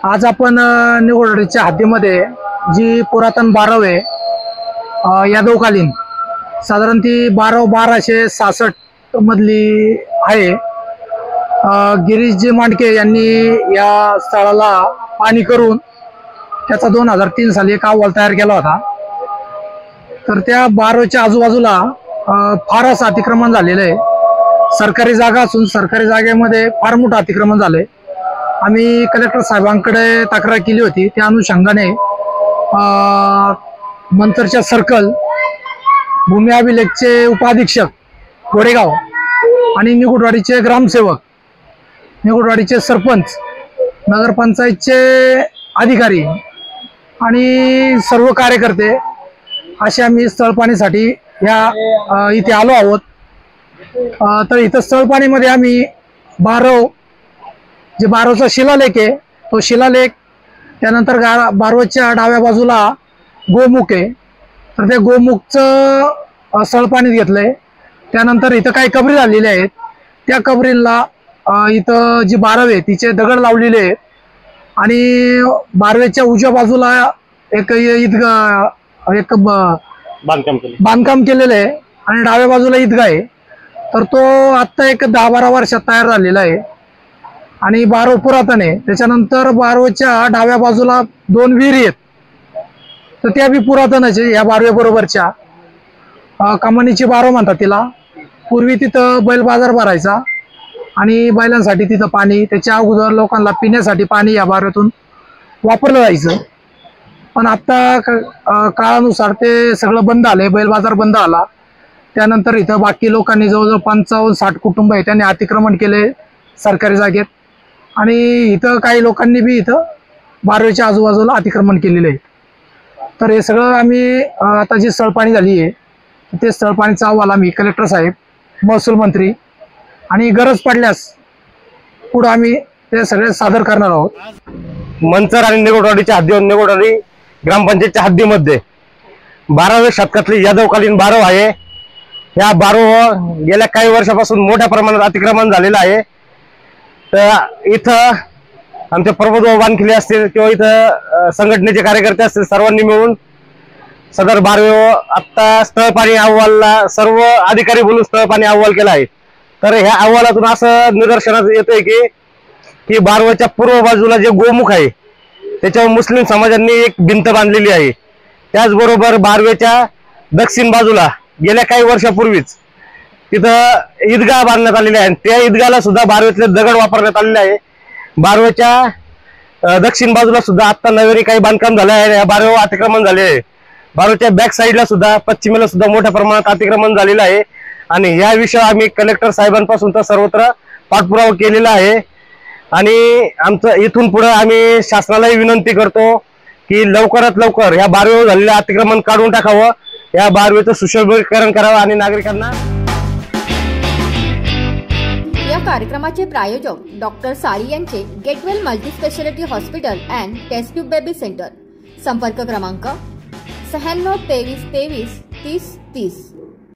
आज आपण निगोडवाडीच्या हद्दीमध्ये जी पुरातन बारव आहे यादवकालीन साधारण ती 1266 मधली आहे। गिरीशजी मांडके यांनी या स्थळाला पाणी करून त्याचा 2003 साली एक अहवाल तयार केला होता। तर त्या बारवच्या आजूबाजूला फार असं अतिक्रमण झालेलं आहे। सरकारी जागा असून सरकारी जागेमध्ये फार मोठं अतिक्रमण झालंय। आम्ही कलेक्टर साहेबांकडे तक्रार केली होती। त्या अनुषंगाने मंतरच्या सर्कल, भूमी अभिलेखचे उपाधीक्षक गोडेगाव आणि निगोडवाडीचे ग्रामसेवक, निगोडवाडीचे सरपंच, नगरपंचायतचे अधिकारी आणि सर्व कार्यकर्ते असे आम्ही स्थळपाणीसाठी या इथे आलो आहोत। तर इथं स्थळपाणीमध्ये आम्ही बारव, जे बारवचा शिलालेख आहे तो शिलालेख, त्यानंतर बारवच्या डाव्या बाजूला गोमुख आहे तर त्या गोमुखचं स्थळपाणी घेतलंय। त्यानंतर इथं काही कबरी झालेल्या आहेत, त्या कबरींना इथं जी बारव आहे तिचे दगड लावलेले आहेत आणि बारवेच्या उजव्या बाजूला एक बांधकाम केलेलं आहे आणि डाव्या बाजूला ईदगाह आहे। तर तो आत्ता एक 10-12 वर्षात तयार झालेला आहे आणि बारव पुरातन आहे। त्याच्यानंतर बारवच्या डाव्या बाजूला 2 विहिरी आहेत तर त्या बी पुरातनच आहे। या बारवे बरोबरच्या कमानीची बारव म्हणतात तिला। पूर्वी तिथं बैल बाजार भरायचा आणि बैलांसाठी तिथं पाणी, त्याच्या अगोदर लोकांना पिण्यासाठी पाणी या बारवेतून वापरलं जायचं। पण आता काळानुसार ते सगळं बंद आलंय, बैल बाजार बंद आला। त्यानंतर इथं बाकी लोकांनी जवळजवळ 55-60 कुटुंब आहे त्यांनी अतिक्रमण केले सरकारी जागेत आणि इथं काही लोकांनी बी इथं बारवेच्या आजूबाजूला अतिक्रमण केलेले आहे। तर हे सगळं आम्ही आता जी स्थळपाणी झाली आहे ते स्थळपाणीचा अहवाल आम्ही कलेक्टर साहेब, महसूल मंत्री आणि गरज पडल्यास पुढे आम्ही ते सगळे सादर करणार आहोत। मंचर आणि निगोडवाडीच्या हद्दीवर, निगोडवाडी ग्रामपंचायतच्या हद्दीमध्ये 12व्या शतकातली यादवकालीन बारव आहे। या बारव गेल्या काही वर्षापासून मोठ्या प्रमाणात अतिक्रमण झालेलं आहे। तर इथं आमचे प्रबोध वानखिले असतील किंवा इथं संघटनेचे कार्यकर्ते असतील, सर्वांनी मिळून सदर बारव आत्ता स्थळपाणी अहवालला सर्व अधिकारी बोलून स्थळपाणी अहवाल केला आहे। तर ह्या अहवालातून असं निदर्शनास येतंय की बारवच्या पूर्व बाजूला जे गोमुख आहे त्याच्यावर मुस्लिम समाजांनी एक भिंत बांधलेली आहे। त्याचबरोबर बारवेच्या दक्षिण बाजूला गेल्या काही वर्षापूर्वीच तिथं ईदगाह बांधण्यात आलेले आहे। त्या ईदगाहला सुद्धा बारवेतले दगड वापरण्यात आलेले आहे। बारवेच्या दक्षिण बाजूला सुद्धा आता नव्याने काही बांधकाम झालं आहे, या बारव अतिक्रमण झाले आहे। बारवेच्या बॅक साईडला सुद्धा, पश्चिमेला सुद्धा मोठ्या प्रमाणात अतिक्रमण झालेलं आहे आणि या विषयावर आम्ही कलेक्टर साहेबांपासून तर सर्वत्र पाठपुरावा केलेला आहे आणि आमचं इथून पुढे आम्ही शासनालाही विनंती करतो की लवकरात लवकर या बारवेवर झालेलं अतिक्रमण काढून टाकावं, या बारवेचं सुशोभीकरण करावं आणि नागरिकांना। या कार्यक्रमाचे प्रायोजक डॉक्टर साळी यांचे get well multispeciality hospital and test tube baby centre. संपर्क क्रमांक 96 23 23 30 30।